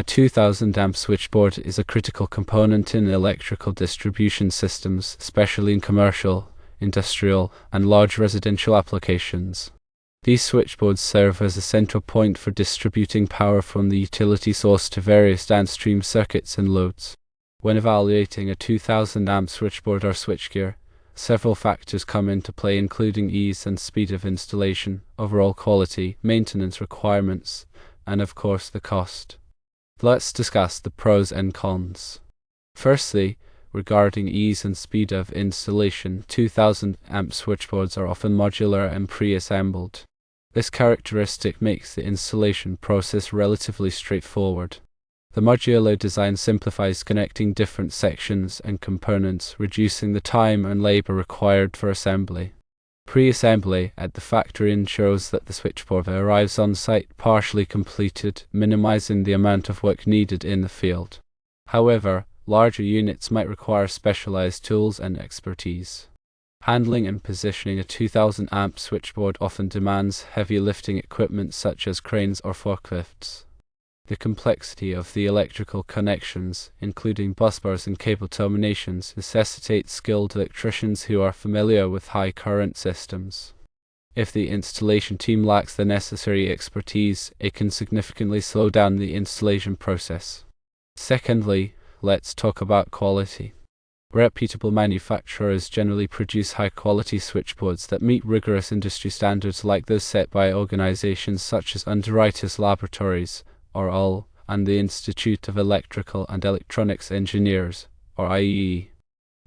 2000 amp switchboard is a critical component in electrical distribution systems, especially in commercial, industrial, and large residential applications. These switchboards serve as a central point for distributing power from the utility source to various downstream circuits and loads. When evaluating a 2000 amp switchboard or switchgear, several factors come into play, including ease and speed of installation, overall quality, maintenance requirements, and of course the cost. Let's discuss the pros and cons. Firstly, regarding ease and speed of installation, 2000 amp switchboards are often modular and pre-assembled. This characteristic makes the installation process relatively straightforward. The modular design simplifies connecting different sections and components, reducing the time and labor required for assembly. Pre-assembly at the factory ensures that the switchboard arrives on site partially completed, minimizing the amount of work needed in the field. However, larger units might require specialized tools and expertise. Handling and positioning a 2000 amp switchboard often demands heavy lifting equipment such as cranes or forklifts. The complexity of the electrical connections, including busbars and cable terminations, necessitates skilled electricians who are familiar with high current systems. If the installation team lacks the necessary expertise, it can significantly slow down the installation process. Secondly, let's talk about quality. Reputable manufacturers generally produce high-quality switchboards that meet rigorous industry standards like those set by organizations such as Underwriters Laboratories, or UL, and the Institute of Electrical and Electronics Engineers, or IEE.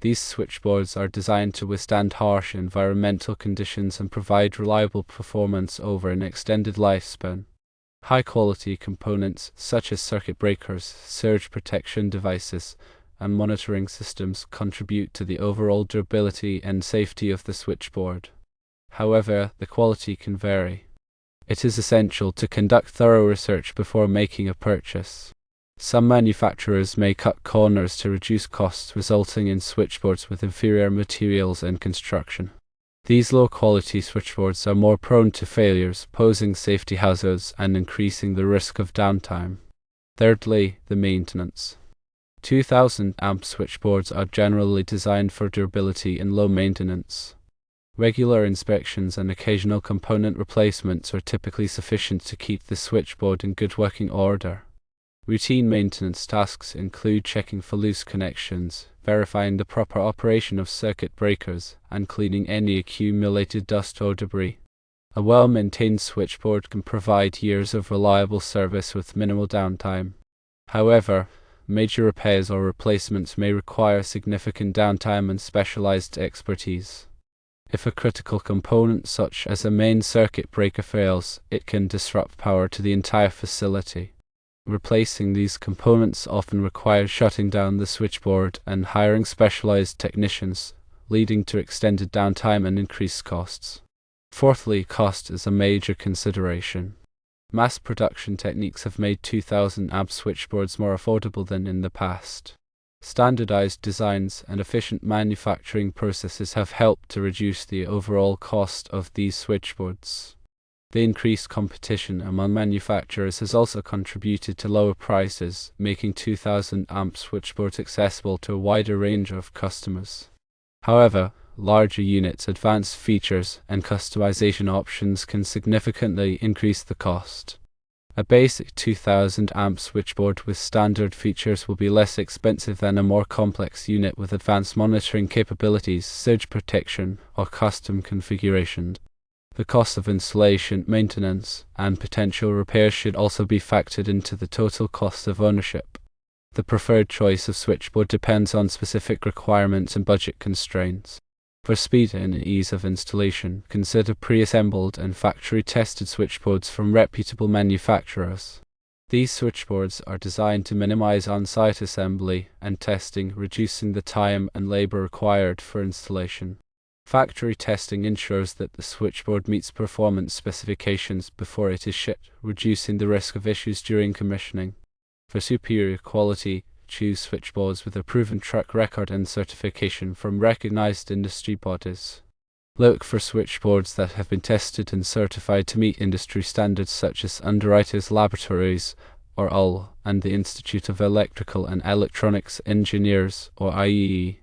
These switchboards are designed to withstand harsh environmental conditions and provide reliable performance over an extended lifespan. High-quality components such as circuit breakers, surge protection devices, and monitoring systems contribute to the overall durability and safety of the switchboard. However, the quality can vary. It is essential to conduct thorough research before making a purchase. Some manufacturers may cut corners to reduce costs, resulting in switchboards with inferior materials and construction. These low-quality switchboards are more prone to failures, posing safety hazards and increasing the risk of downtime. Thirdly, the maintenance. 2000 amp switchboards are generally designed for durability and low maintenance. Regular inspections and occasional component replacements are typically sufficient to keep the switchboard in good working order. Routine maintenance tasks include checking for loose connections, verifying the proper operation of circuit breakers, and cleaning any accumulated dust or debris. A well-maintained switchboard can provide years of reliable service with minimal downtime. However, major repairs or replacements may require significant downtime and specialized expertise. If a critical component such as a main circuit breaker fails, it can disrupt power to the entire facility. Replacing these components often requires shutting down the switchboard and hiring specialized technicians, leading to extended downtime and increased costs. Fourthly, cost is a major consideration. Mass production techniques have made 2000 amp switchboards more affordable than in the past. Standardized designs and efficient manufacturing processes have helped to reduce the overall cost of these switchboards. The increased competition among manufacturers has also contributed to lower prices, making 2000 amp switchboards accessible to a wider range of customers. However, larger units, advanced features, and customization options can significantly increase the cost. A basic 2000 amp switchboard with standard features will be less expensive than a more complex unit with advanced monitoring capabilities, surge protection, or custom configurations. The cost of installation, maintenance, and potential repairs should also be factored into the total cost of ownership. The preferred choice of switchboard depends on specific requirements and budget constraints. For speed and ease of installation, consider pre-assembled and factory-tested switchboards from reputable manufacturers. These switchboards are designed to minimize on-site assembly and testing, reducing the time and labor required for installation. Factory testing ensures that the switchboard meets performance specifications before it is shipped, reducing the risk of issues during commissioning. For superior quality, choose switchboards with a proven track record and certification from recognized industry bodies. Look for switchboards that have been tested and certified to meet industry standards such as Underwriters Laboratories, or UL, and the Institute of Electrical and Electronics Engineers, or IEE.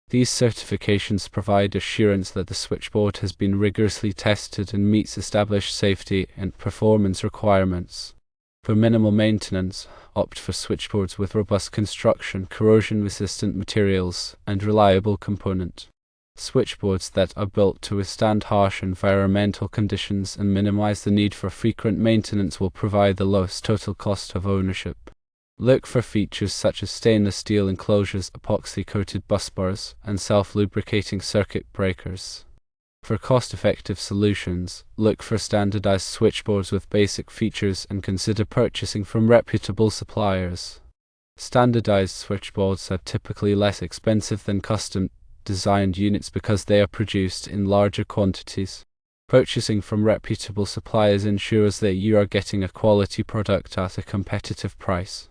These certifications provide assurance that the switchboard has been rigorously tested and meets established safety and performance requirements. For minimal maintenance, opt for switchboards with robust construction, corrosion-resistant materials, and reliable component. Switchboards that are built to withstand harsh environmental conditions and minimize the need for frequent maintenance will provide the lowest total cost of ownership. Look for features such as stainless steel enclosures, epoxy-coated busbars, and self-lubricating circuit breakers. For cost-effective solutions, look for standardized switchboards with basic features and consider purchasing from reputable suppliers. Standardized switchboards are typically less expensive than custom-designed units because they are produced in larger quantities. Purchasing from reputable suppliers ensures that you are getting a quality product at a competitive price.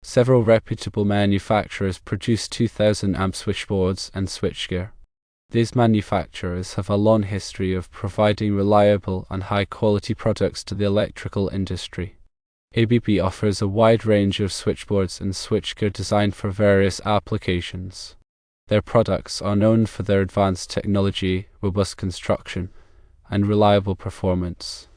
Several reputable manufacturers produce 2000 amp switchboards and switchgear. These manufacturers have a long history of providing reliable and high-quality products to the electrical industry. ABB offers a wide range of switchboards and switchgear designed for various applications. Their products are known for their advanced technology, robust construction, and reliable performance.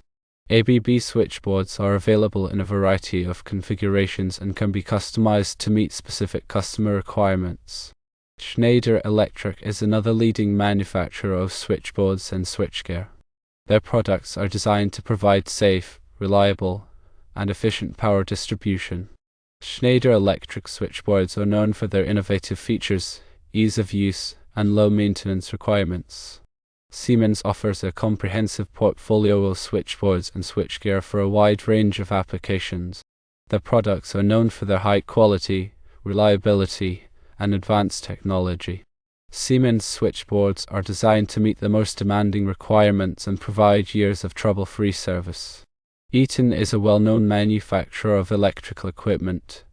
ABB switchboards are available in a variety of configurations and can be customized to meet specific customer requirements. Schneider Electric is another leading manufacturer of switchboards and switchgear. Their products are designed to provide safe, reliable, and efficient power distribution. Schneider Electric switchboards are known for their innovative features, ease of use, and low maintenance requirements. Siemens offers a comprehensive portfolio of switchboards and switchgear for a wide range of applications. Their products are known for their high quality, reliability, and advanced technology. Siemens switchboards are designed to meet the most demanding requirements and provide years of trouble-free service. Eaton is a well-known manufacturer of electrical equipment,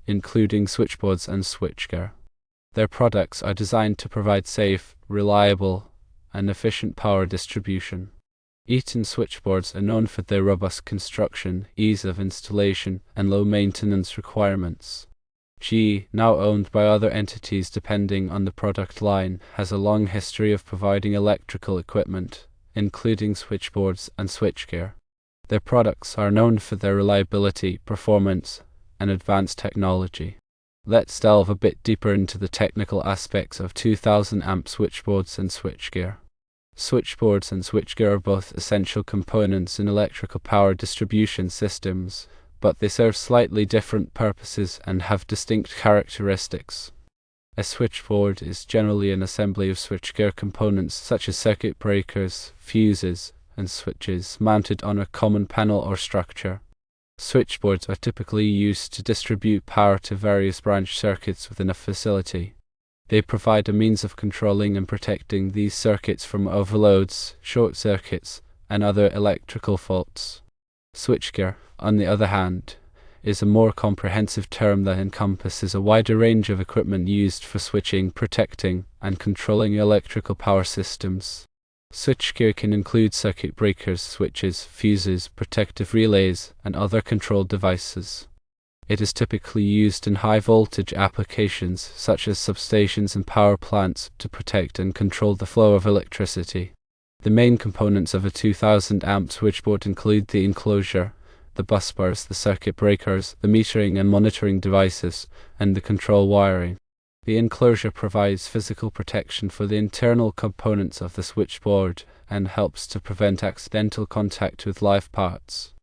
including switchboards and switchgear. Their products are designed to provide safe, reliable, and efficient power distribution. Eaton switchboards are known for their robust construction, ease of installation, and low maintenance requirements. GE, now owned by other entities depending on the product line, has a long history of providing electrical equipment, including switchboards and switchgear. Their products are known for their reliability, performance, and advanced technology. Let's delve a bit deeper into the technical aspects of 2000 amp switchboards and switchgear. Switchboards and switchgear are both essential components in electrical power distribution systems, but they serve slightly different purposes and have distinct characteristics. A switchboard is generally an assembly of switchgear components such as circuit breakers, fuses, and switches mounted on a common panel or structure. Switchboards are typically used to distribute power to various branch circuits within a facility. They provide a means of controlling and protecting these circuits from overloads, short circuits, and other electrical faults. Switchgear, on the other hand, is a more comprehensive term that encompasses a wider range of equipment used for switching, protecting, and controlling electrical power systems. Switchgear can include circuit breakers, switches, fuses, protective relays, and other control devices. It is typically used in high-voltage applications, such as substations and power plants, to protect and control the flow of electricity. The main components of a 2000 amp switchboard include the enclosure, the busbars, the circuit breakers, the metering and monitoring devices, and the control wiring. The enclosure provides physical protection for the internal components of the switchboard and helps to prevent accidental contact with live parts.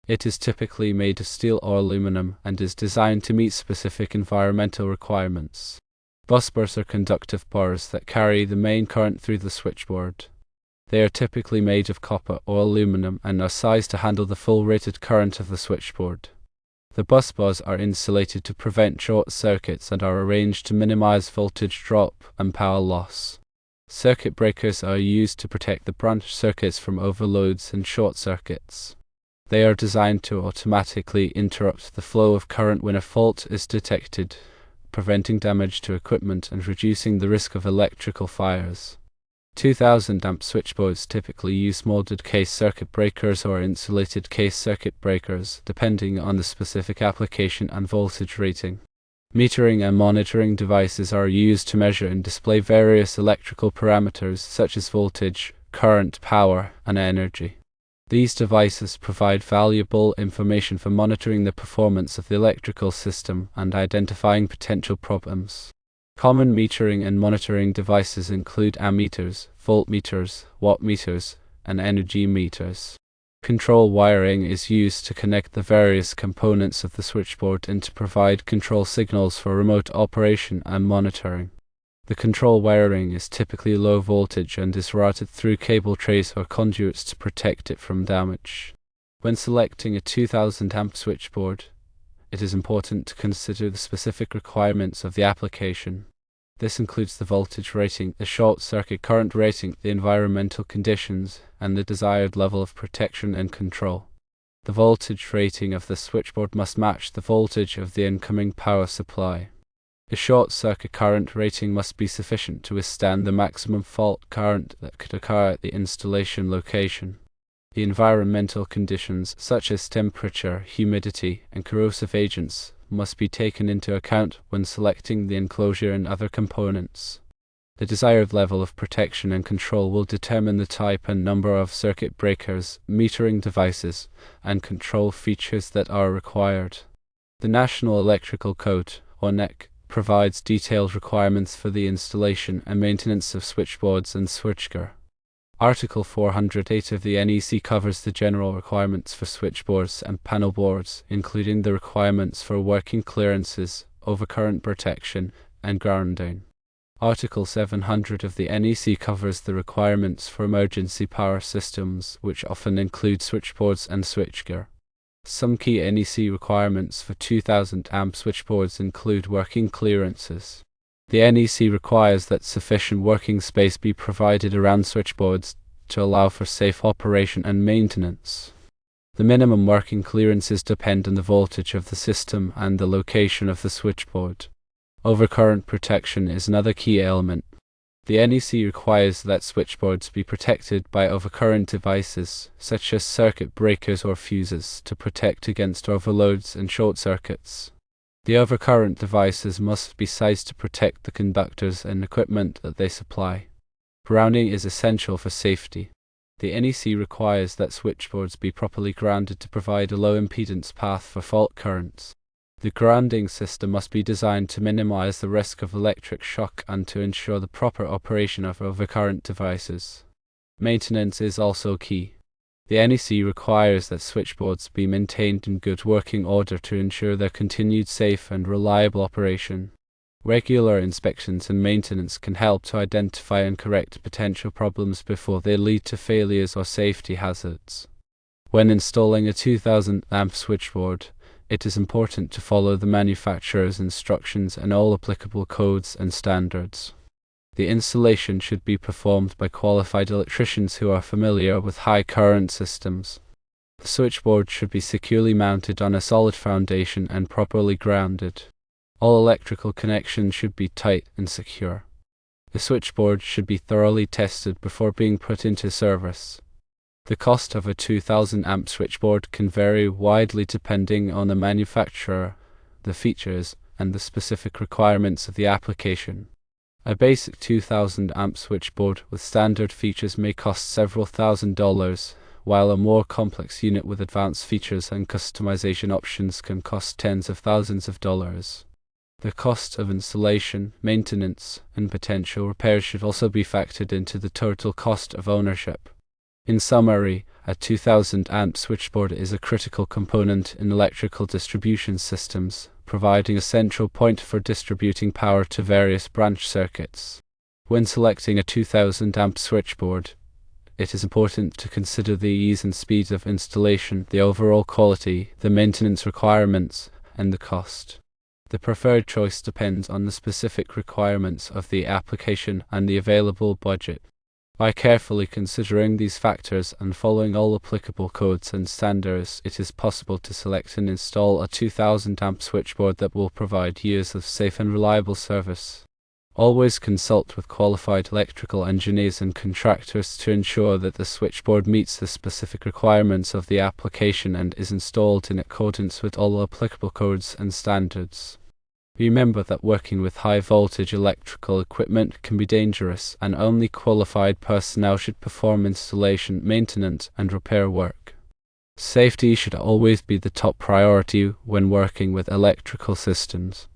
It is typically made of steel or aluminum and is designed to meet specific environmental requirements. Busbars are conductive bars that carry the main current through the switchboard. They are typically made of copper or aluminum and are sized to handle the full rated current of the switchboard. The busbars are insulated to prevent short circuits and are arranged to minimize voltage drop and power loss. Circuit breakers are used to protect the branch circuits from overloads and short circuits. They are designed to automatically interrupt the flow of current when a fault is detected, preventing damage to equipment and reducing the risk of electrical fires. 2000 amp switchboards typically use molded case circuit breakers or insulated case circuit breakers, depending on the specific application and voltage rating. Metering and monitoring devices are used to measure and display various electrical parameters such as voltage, current, power, and energy. These devices provide valuable information for monitoring the performance of the electrical system and identifying potential problems. Common metering and monitoring devices include ammeters, voltmeters, wattmeters, and energy meters. Control wiring is used to connect the various components of the switchboard and to provide control signals for remote operation and monitoring. The control wiring is typically low voltage and is routed through cable trays or conduits to protect it from damage. When selecting a 2000 amp switchboard, it is important to consider the specific requirements of the application. This includes the voltage rating, the short circuit current rating, the environmental conditions, and the desired level of protection and control. The voltage rating of the switchboard must match the voltage of the incoming power supply. The short circuit current rating must be sufficient to withstand the maximum fault current that could occur at the installation location. The environmental conditions, such as temperature, humidity, and corrosive agents, must be taken into account when selecting the enclosure and other components. The desired level of protection and control will determine the type and number of circuit breakers, metering devices, and control features that are required. The National Electrical Code, or NEC, provides detailed requirements for the installation and maintenance of switchboards and switchgear. Article 408 of the NEC covers the general requirements for switchboards and panel boards, including the requirements for working clearances, overcurrent protection, and grounding. Article 700 of the NEC covers the requirements for emergency power systems, which often include switchboards and switchgear. Some key NEC requirements for 2000 amp switchboards include working clearances. The NEC requires that sufficient working space be provided around switchboards to allow for safe operation and maintenance. The minimum working clearances depend on the voltage of the system and the location of the switchboard. Overcurrent protection is another key element. The NEC requires that switchboards be protected by overcurrent devices, such as circuit breakers or fuses, to protect against overloads and short circuits. The overcurrent devices must be sized to protect the conductors and equipment that they supply. Grounding is essential for safety. The NEC requires that switchboards be properly grounded to provide a low impedance path for fault currents. The grounding system must be designed to minimize the risk of electric shock and to ensure the proper operation of overcurrent devices. Maintenance is also key. The NEC requires that switchboards be maintained in good working order to ensure their continued safe and reliable operation. Regular inspections and maintenance can help to identify and correct potential problems before they lead to failures or safety hazards. When installing a 2000 amp switchboard, it is important to follow the manufacturer's instructions and all applicable codes and standards. The installation should be performed by qualified electricians who are familiar with high current systems. The switchboard should be securely mounted on a solid foundation and properly grounded. All electrical connections should be tight and secure. The switchboard should be thoroughly tested before being put into service. The cost of a 2000 amp switchboard can vary widely depending on the manufacturer, the features, and the specific requirements of the application. A basic 2000 amp switchboard with standard features may cost several $1,000s, while a more complex unit with advanced features and customization options can cost tens of thousands of dollars. The cost of installation, maintenance, and potential repairs should also be factored into the total cost of ownership. In summary, a 2000 amp switchboard is a critical component in electrical distribution systems, providing a central point for distributing power to various branch circuits. When selecting a 2000 amp switchboard, it is important to consider the ease and speed of installation, the overall quality, the maintenance requirements, and the cost. The preferred choice depends on the specific requirements of the application and the available budget. By carefully considering these factors and following all applicable codes and standards, it is possible to select and install a 2000 amp switchboard that will provide years of safe and reliable service. Always consult with qualified electrical engineers and contractors to ensure that the switchboard meets the specific requirements of the application and is installed in accordance with all applicable codes and standards. Remember that working with high-voltage electrical equipment can be dangerous, and only qualified personnel should perform installation, maintenance, and repair work. Safety should always be the top priority when working with electrical systems.